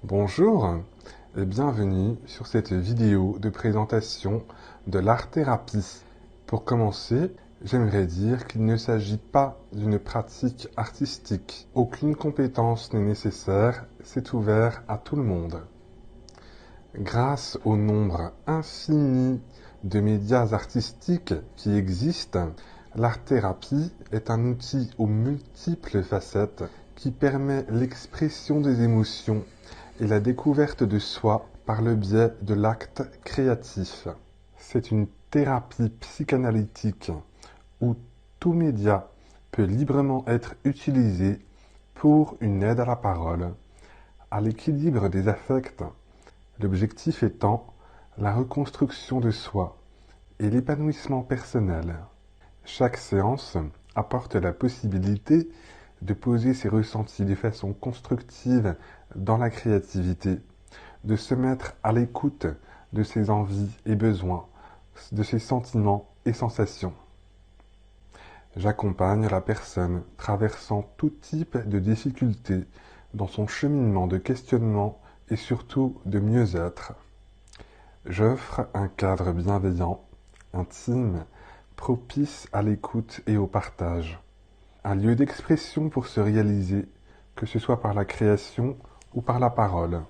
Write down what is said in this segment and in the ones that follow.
Bonjour et bienvenue sur cette vidéo de présentation de l'art-thérapie. Pour commencer, j'aimerais dire qu'il ne s'agit pas d'une pratique artistique. Aucune compétence n'est nécessaire, c'est ouvert à tout le monde. Grâce au nombre infini de médias artistiques qui existent, l'art-thérapie est un outil aux multiples facettes qui permet l'expression des émotions et la découverte de soi par le biais de l'acte créatif. C'est une thérapie psychanalytique où tout média peut librement être utilisé pour une aide à la parole, à l'équilibre des affects, l'objectif étant la reconstruction de soi et l'épanouissement personnel. Chaque séance apporte la possibilité de poser ses ressentis de façon constructive dans la créativité, de se mettre à l'écoute de ses envies et besoins, de ses sentiments et sensations. J'accompagne la personne traversant tout type de difficultés dans son cheminement de questionnement et surtout de mieux-être. J'offre un cadre bienveillant, intime, propice à l'écoute et au partage. Un lieu d'expression pour se réaliser, que ce soit par la création ou par la parole.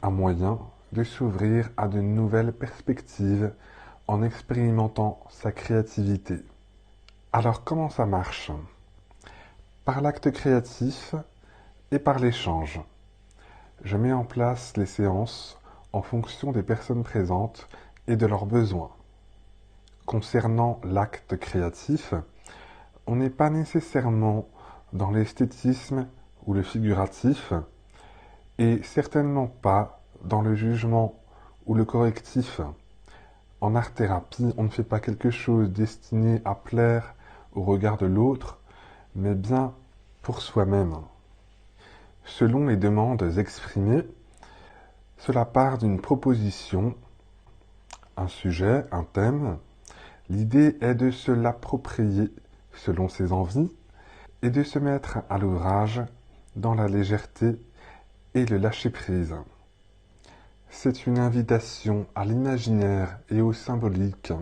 Un moyen de s'ouvrir à de nouvelles perspectives en expérimentant sa créativité. Alors comment ça marche? Par l'acte créatif et par l'échange. Je mets en place les séances en fonction des personnes présentes et de leurs besoins. Concernant l'acte créatif, on n'est pas nécessairement dans l'esthétisme ou le figuratif, et certainement pas dans le jugement ou le correctif. En art-thérapie, on ne fait pas quelque chose destiné à plaire au regard de l'autre, mais bien pour soi-même. Selon les demandes exprimées, cela part d'une proposition, un sujet, un thème. L'idée est de se l'approprier selon ses envies et de se mettre à l'ouvrage dans la légèreté et le lâcher-prise. C'est une invitation à l'imaginaire et au symbolique,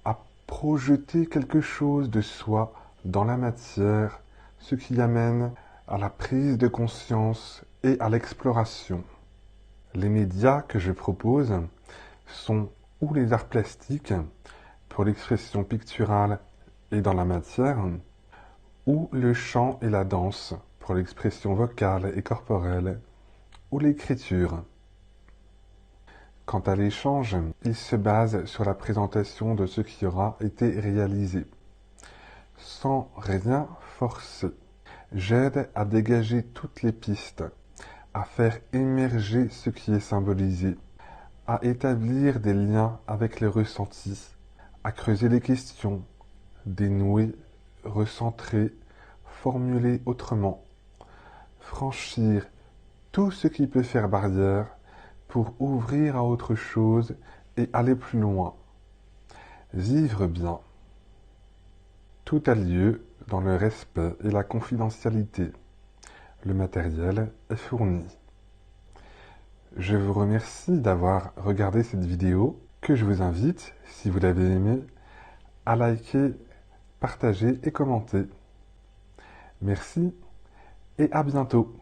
à projeter quelque chose de soi dans la matière, ce qui amène à la prise de conscience et à l'exploration. Les médias que je propose sont ou les arts plastiques, pour l'expression picturale et dans la matière, ou le chant et la danse, pour l'expression vocale et corporelle, ou l'écriture. Quant à l'échange, il se base sur la présentation de ce qui aura été réalisé, sans rien forcer. J'aide à dégager toutes les pistes, à faire émerger ce qui est symbolisé, à établir des liens avec les ressentis, à creuser les questions, dénouer, recentrer, formuler autrement, franchir tout ce qui peut faire barrière pour ouvrir à autre chose et aller plus loin. Vivre bien. Tout a lieu dans le respect et la confidentialité. Le matériel est fourni. Je vous remercie d'avoir regardé cette vidéo, que je vous invite, si vous l'avez aimée, à liker, partager et commenter. Merci et à bientôt.